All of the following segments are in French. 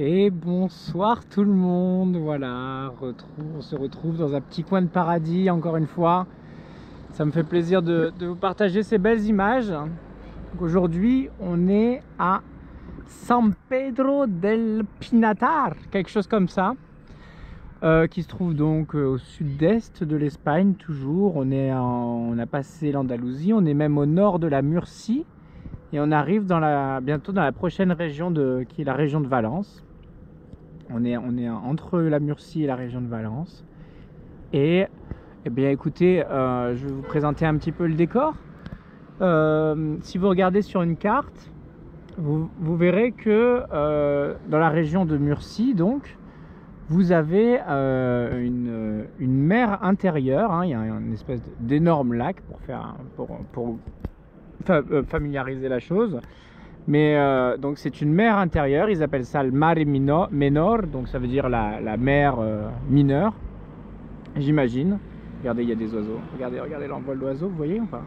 Et bonsoir tout le monde, voilà, on se retrouve dans un petit coin de paradis encore une fois. Ça me fait plaisir de vous partager ces belles images. Aujourd'hui, on est à San Pedro del Pinatar, quelque chose comme ça, qui se trouve donc au sud-est de l'Espagne toujours. On a passé l'Andalousie, on est même au nord de la Murcie et on arrive bientôt dans la prochaine région qui est la région de Valence. On est entre la Murcie et la région de Valence. Et eh bien écoutez, je vais vous présenter un petit peu le décor. Si vous regardez sur une carte, vous verrez que dans la région de Murcie, donc, vous avez une mer intérieure. Hein, il y a une espèce d'énorme lac pour familiariser la chose. Mais donc c'est une mer intérieure, ils appellent ça le mare menor, donc ça veut dire la mer mineure, j'imagine. Regardez, il y a des oiseaux. Regardez l'envol d'oiseaux, vous voyez ou pas?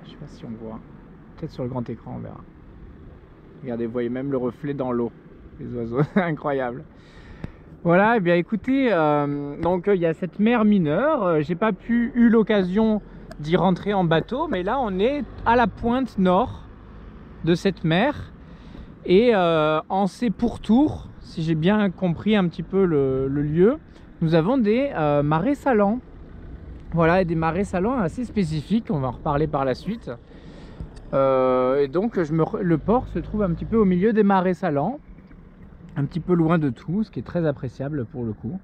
Je sais pas si on voit. Peut-être sur le grand écran, on verra. Regardez, vous voyez même le reflet dans l'eau, les oiseaux, incroyable. Voilà, et bien écoutez, donc il y a cette mer mineure. J'ai pas eu l'occasion d'y rentrer en bateau, mais là on est à la pointe nord de cette mer et en ses pourtours, si j'ai bien compris un petit peu le lieu, nous avons des marais salants. Voilà, et des marais salants assez spécifiques, on va en reparler par la suite. Et donc le port se trouve un petit peu au milieu des marais salants, un petit peu loin de tout, ce qui est très appréciable pour le coup.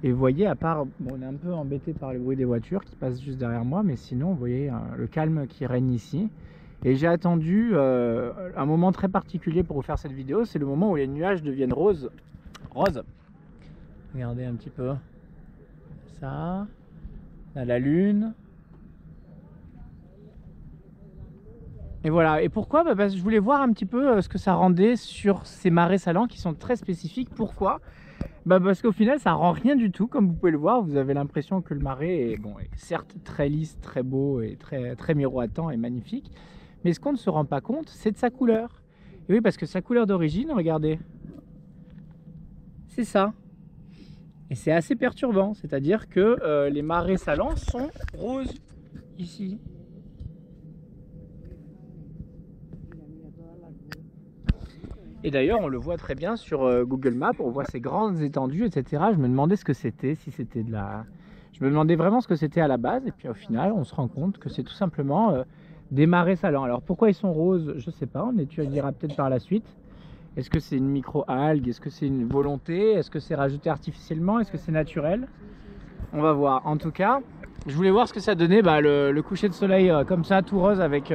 Et vous voyez, à part, bon, on est un peu embêté par le bruit des voitures qui passent juste derrière moi, mais sinon, vous voyez le calme qui règne ici. Et j'ai attendu un moment très particulier pour vous faire cette vidéo, c'est le moment où les nuages deviennent roses. Regardez un petit peu. Ça. Là, la lune. Et voilà. Et pourquoi? Parce que je voulais voir un petit peu ce que ça rendait sur ces marais salants qui sont très spécifiques. Pourquoi? Parce qu'au final ça rend rien du tout, comme vous pouvez le voir. Vous avez l'impression que le marais est, bon, est certes très lisse, très beau et très miroitant et magnifique, mais ce qu'on ne se rend pas compte, c'est de sa couleur. Et oui, parce que sa couleur d'origine, regardez, c'est ça. Et c'est assez perturbant, c'est-à-dire que les marais salants sont roses ici. Et d'ailleurs, on le voit très bien sur Google Maps, on voit ces grandes étendues, etc. Je me demandais ce que c'était, si c'était de la... Je me demandais vraiment ce que c'était à la base, et puis au final, on se rend compte que c'est tout simplement des marais salants. Alors pourquoi ils sont roses, je sais pas, on étudiera peut-être par la suite. Est-ce que c'est une micro-algue? Est-ce que c'est une volonté? Est-ce que c'est rajouté artificiellement? Est-ce que c'est naturel? On va voir. En tout cas, je voulais voir ce que ça donnait, le coucher de soleil comme ça, tout rose avec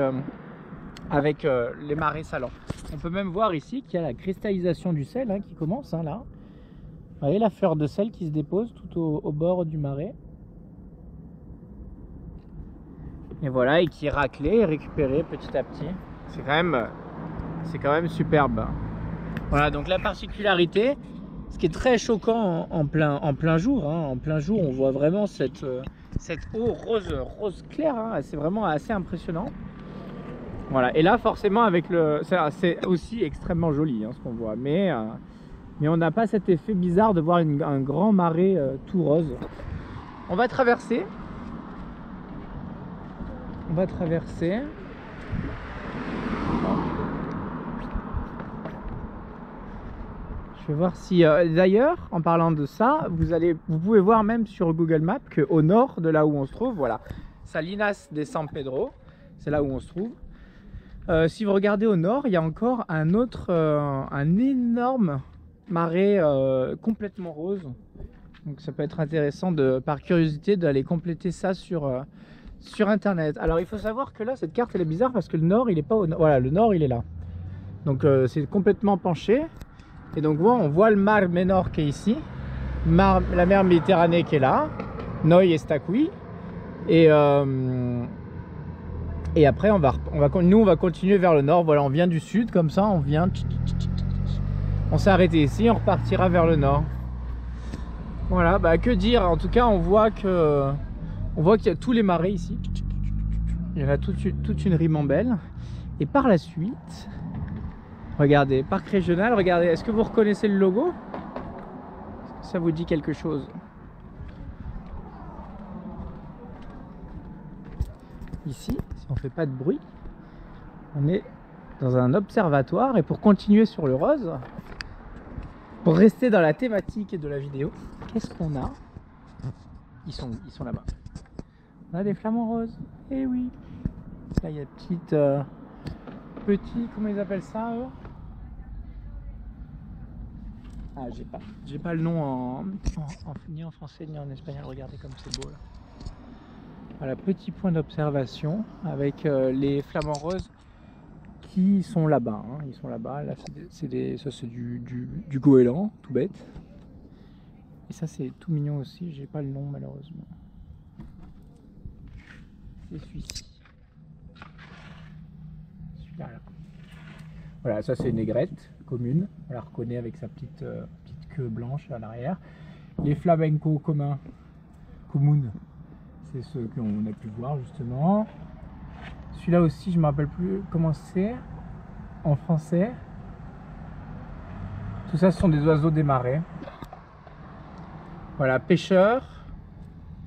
les marais salants. On peut même voir ici qu'il y a la cristallisation du sel qui commence là. Vous voyez la fleur de sel qui se dépose tout au bord du marais. Et voilà, et qui est raclée et récupérée petit à petit. C'est quand même superbe. Voilà, donc la particularité, ce qui est très choquant en plein jour, en plein jour, on voit vraiment cette eau rose claire. C'est vraiment assez impressionnant. Voilà, et là forcément c'est aussi extrêmement joli ce qu'on voit, mais on n'a pas cet effet bizarre de voir un grand marais tout rose. On va traverser. Je vais voir si d'ailleurs, en parlant de ça, vous pouvez voir même sur Google Maps qu'au nord de là où on se trouve, voilà, Salinas de San Pedro, c'est là où on se trouve. Si vous regardez au nord, il y a encore un énorme marais complètement rose. Donc ça peut être intéressant par curiosité d'aller compléter ça sur internet. Alors il faut savoir que là cette carte elle est bizarre parce que le nord il est pas au nord. Voilà, le nord il est là. Donc c'est complètement penché. Et donc on voit le mar menor qui est ici, la mer Méditerranée qui est là, Noi et Stacui. Et après on va continuer vers le nord. Voilà, on vient du sud comme ça, on s'est arrêté ici, on repartira vers le nord. Voilà, que dire, en tout cas on voit qu'il y a tous les marais ici. Il y en a toute une ribambelle. Et par la suite, Regardez, parc régional, regardez, est-ce que vous reconnaissez le logo? Est-ce que ça vous dit quelque chose? Ici, si on ne fait pas de bruit, on est dans un observatoire. Et pour continuer sur le rose, pour rester dans la thématique de la vidéo, qu'est-ce qu'on a? Ils sont là-bas. On a des flamants roses. Eh oui. Là, il y a petit, comment ils appellent ça eux? Ah, j'ai pas le nom ni en français ni en espagnol. Regardez comme c'est beau là. Voilà, petit point d'observation avec les flamants roses qui sont là-bas. Hein. Ils sont là-bas. Là, ça c'est du goéland, tout bête. Et ça c'est tout mignon aussi. J'ai pas le nom malheureusement. C'est celui-ci. Celui-là. Voilà, ça c'est une aigrette commune. On la reconnaît avec sa petite queue blanche à l'arrière. Les flamencos communs, c'est ceux qu'on a pu voir justement. Celui-là aussi, je ne me rappelle plus comment c'est en français. Tout ça, ce sont des oiseaux des marais. Voilà, pêcheurs,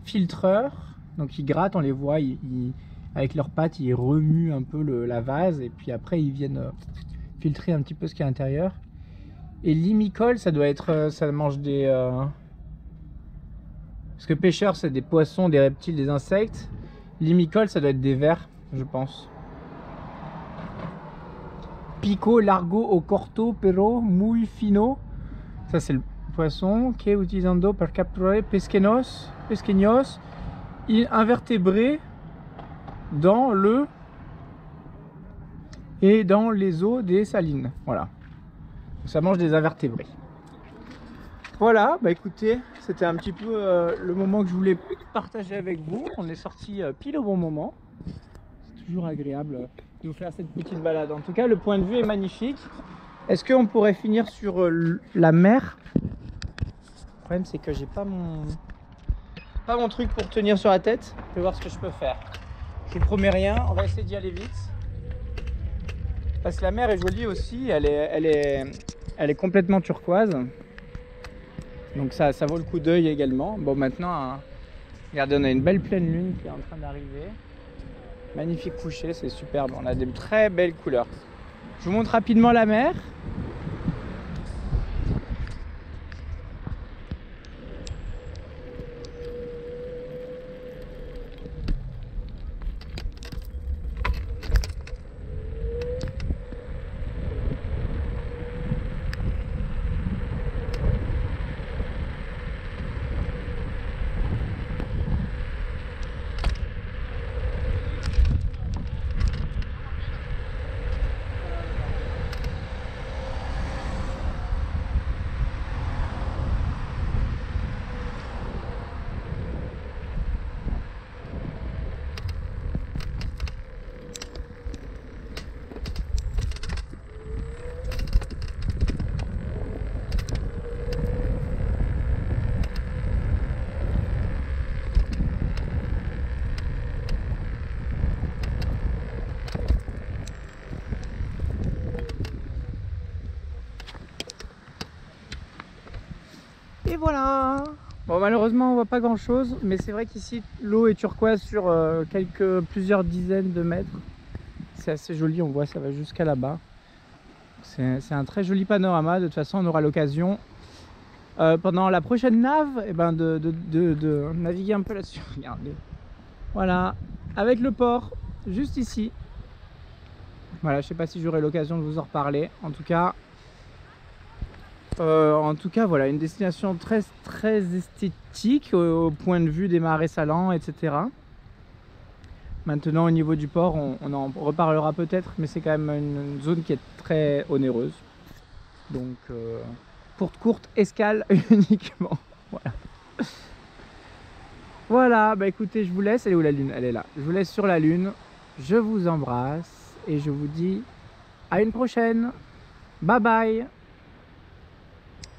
filtreurs. Donc ils grattent, on les voit, avec leurs pattes, ils remuent un peu la vase et puis après ils viennent filtrer un petit peu ce qu'il y a à l'intérieur. Et limicole, ça doit être, ça mange des... Parce que pêcheurs, c'est des poissons, des reptiles, des insectes. Limicole, ça doit être des vers, je pense. Pico, largo, o corto, pero, muy fino. Ça, c'est le poisson. Que utilizando per capturar pequeños invertébrés dans le et dans les eaux des salines. Voilà. Ça mange des invertébrés. Voilà, bah écoutez, c'était un petit peu le moment que je voulais partager avec vous. On est sorti pile au bon moment. C'est toujours agréable de vous faire cette petite balade. En tout cas, le point de vue est magnifique. Est-ce qu'on pourrait finir sur la mer? Le problème, c'est que j'ai pas mon truc pour tenir sur la tête. Je vais voir ce que je peux faire. Je vous promets rien, on va essayer d'y aller vite. Parce que la mer est jolie aussi, elle est complètement turquoise. Donc ça vaut le coup d'œil également. Bon maintenant, hein, regardez, on a une belle pleine lune qui est en train d'arriver. Magnifique coucher, c'est superbe. On a des très belles couleurs. Je vous montre rapidement la mer. Et voilà. Bon, malheureusement on voit pas grand chose, mais c'est vrai qu'ici l'eau est turquoise sur plusieurs dizaines de mètres. C'est assez joli, on voit ça va jusqu'à là-bas. C'est un très joli panorama. De toute façon on aura l'occasion pendant la prochaine nave de naviguer un peu là-dessus. Regardez. Voilà, avec le port juste ici. Voilà, je sais pas si j'aurai l'occasion de vous en reparler. En tout cas, voilà, une destination très esthétique au point de vue des marais salants, etc. Maintenant, au niveau du port, on en reparlera peut-être, mais c'est quand même une zone qui est très onéreuse. Donc, pour courte escale uniquement. Voilà. Voilà, bah écoutez, je vous laisse. Elle est où la lune? Elle est là. Je vous laisse sur la lune. Je vous embrasse et je vous dis à une prochaine. Bye bye.